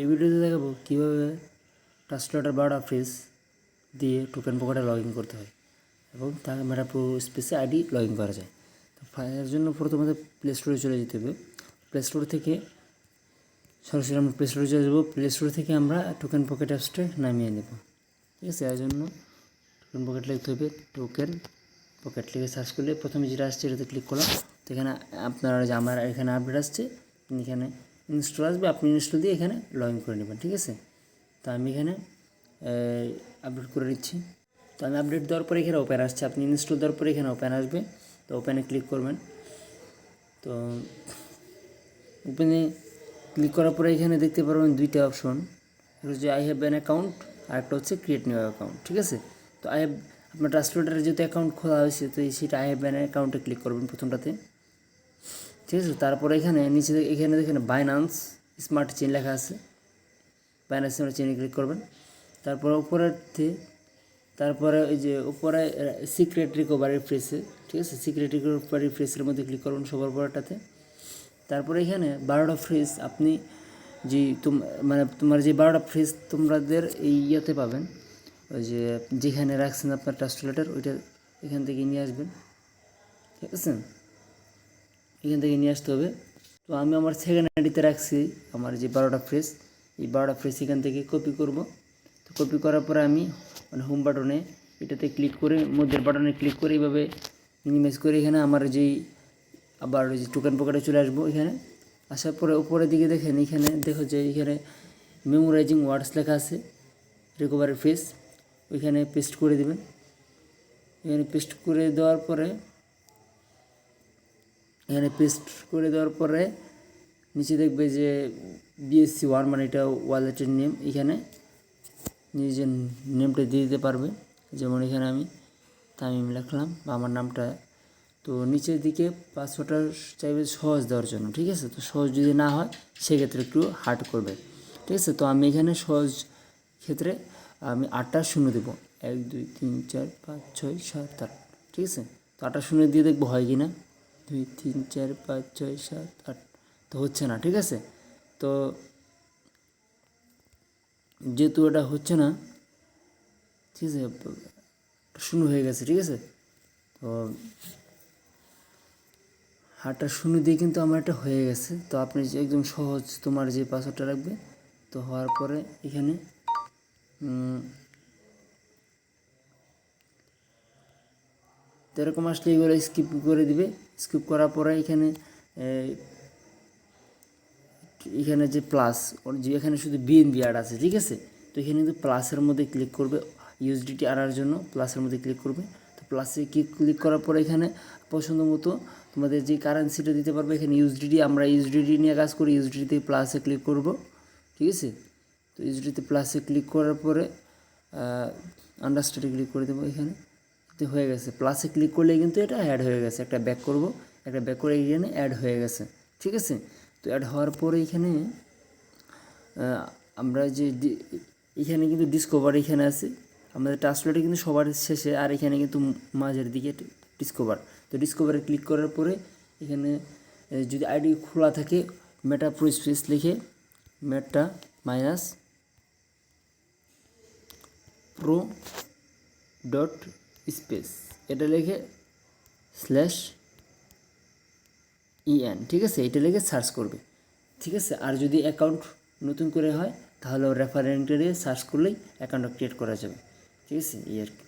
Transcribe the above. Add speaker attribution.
Speaker 1: এই ভিডিওতে দেখাবো কীভাবে ট্রান্সলেটর বারোটা ফ্রেজ দিয়ে টোকেন পকেটে লগ ইন করতে হয় এবং তার মেটাপ্রো স্পেসে আইডি লগ ইন করা যায়। তো এর জন্য প্রথমত প্লে স্টোরে চলে যেতে হবে। প্লে স্টোর থেকে সরাসরি আমরা প্লে স্টোরে চলে যাবো। প্লে স্টোর থেকে আমরা টোকেন পকেট অ্যাপসটা নামিয়ে নেব। ঠিক আছে, এর জন্য টোকেন পকেট লিখতে হবে। টোকেন পকেট লিখে সার্চ করলে প্রথমে যেটা আসছে এটাতে ক্লিক করলাম। তো এখানে আপনারা যে আমার এখানে আপডেট আসছে, এখানে ইনস্টল আসবে, আপনি ইনস্টল দিয়ে এখানে লগ ইন করে নেবেন। ঠিক আছে, তো আমি এখানে আপডেট করে নিচ্ছি। তো আমি আপডেট দেওয়ার পরে এখানে ওপেন আসছে, আপনি ইনস্টল দেওয়ার পরে এখানে ওপেন আসবে। তো ওপেনে ক্লিক করবেন। তো ওপেনে ক্লিক করার পরে এখানে দেখতে পারবেন দুইটা অপশন, একটা হচ্ছে আই হ্যাভ অ্যান অ্যাকাউন্ট আর একটা হচ্ছে ক্রিয়েট নিউ অ্যাকাউন্ট। ঠিক আছে, তো আই হ্যাভ আপনার ট্রান্সলেটারে যেহেতু অ্যাকাউন্ট খোলা হয়েছে, তো সেটা আই হ্যাভ অ্যান অ্যাকাউন্টে ক্লিক করবেন প্রথমটাতে। ঠিক আছে, তারপরে এখানে নিচে এখানে দেখেন বাইন্যান্স স্মার্ট চেইন লেখা আছে, বাইন্যান্স স্মার্ট চেইনে ক্লিক করবেন। তারপরে তারপরে ওই যে উপরে সিক্রেট রিকভারি ফ্রেসে, ঠিক আছে, সিক্রেট রিকভারি ফ্রেসের মধ্যে ক্লিক করবেন সবার পরেরটাতে। তারপরে এখানে 12টা ফ্রেজ আপনি যে মানে তোমার যে 12টা ফ্রেজ তোমাদের এই ইয়েতে পাবেন, ওই যে যেখানে রাখছেন আপনার ট্রান্সলেটর ওইটা এখান থেকে নিয়ে আসবেন। ঠিক আছে, এখান থেকে নিয়ে আসতে হবে। তো আমি আমার সেকেন্ড আইডিতে রাখছি আমার যে 12টা ফ্রেজ, এই 12টা ফ্রেজ এখান থেকে কপি করব। তো কপি করার পরে আমি মানে হোম বাটনে এটাতে ক্লিক করে মধ্যের বাটনে ক্লিক করে এইভাবে মিনিমাইজ করে এখানে আমার যেই আবার ওই যে টোকেন পকেটে চলে আসবো। এখানে আসার পরে উপরের দিকে দেখেন, এখানে দেখো যে এখানে মেমোরাইজিং ওয়ার্ডস লেখা আছে, রিকভারি ফ্রেজ, ওইখানে পেস্ট করে দেবেন। এখানে পেস্ট করে দেওয়ার পরে নিচে দেখবে যে BSC1 মানে এটা ওয়ালেটের নেম, এখানে নিজের নেমটা দিয়ে দিতে পারবে। যেমন এখানে আমি তামিম লিখলাম বা আমার নামটা। তো নিচের দিকে পাসওয়ার্ডটা চাইবে সহজ দেওয়ার জন্য। ঠিক আছে, তো সহজ যদি না হয় সেক্ষেত্রে একটু হার্ড করবে। ঠিক আছে, তো আমি এখানে সহজ ক্ষেত্রে আমি 8টা শূন্য দেবো, 1 2 3 4 5 6 7 8। ঠিক আছে, তো 8টা শূন্য দিয়ে দেখবো হয় কি না। 2 3 4 5 6 7 8, তো হচ্ছে না। ঠিক আছে, তো যেহেতু এটা হচ্ছে না, ঠিক আছে, শূন্য হয়ে গেছে। ঠিক আছে, তো 8টা শূন্য দিয়ে কিন্তু আমার এটা হয়ে গেছে। তো আপনি যে একদম সহজ তোমার যে পাসওয়ার্ডটা রাখবে, তো হওয়ার পরে এখানে এরকম আসলে এগুলো স্কিপ করে দিবে। স্কিপ করার পরে এখানে যে প্লাস যে এখানে শুধু BNB অ্যাড আছে। ঠিক আছে, তো এখানে কিন্তু প্লাসের মধ্যে ক্লিক করবে, USDT আনার জন্য প্লাসের মধ্যে ক্লিক করবে। তো প্লাসে ক্লিক করার পরে এখানে পছন্দ মতো তোমাদের যে কারেন্সিটা দিতে পারবে। এখানে USDT, আমরা USDT নিয়ে কাজ করি, USDT প্লাসে ক্লিক করব। ঠিক আছে, তো USDT প্লাসে ক্লিক করার পরে আন্ডারস্ট্যান্ডে ক্লিক করে দেবো। এখানে হয়ে গেছে, প্লাসে ক্লিক করলে কিন্তু এটা অ্যাড হয়ে গেছে। একটা ব্যাক করব, একটা ব্যাক করে এখানে অ্যাড হয়ে গেছে। ঠিক আছে, তো অ্যাড হওয়ার পরে এখানে আমরা যে এখানে কিন্তু ডিসকভার এখানে আছে, আমাদের ট্রান্সলেটে কিন্তু সবার শেষে, আর এখানে কিন্তু মাঝের দিকে ডিসকভার। তো ডিসকভারে ক্লিক করার পরে এখানে যদি আইডি খোলা থাকে মেটা প্রো স্পেস লিখে মেটা মাইনাস প্রো ডট স্পেস এটা লিখে /EN। ঠিক আছে, এটা লিখে সার্চ করবে। ঠিক আছে, আর যদি অ্যাকাউন্ট নতুন করে হয় তাহলে রেফারেন্টে সার্চ করলেই অ্যাকাউন্টটা ক্রিয়েট করা যাবে। ঠিক আছে, এই আর কি।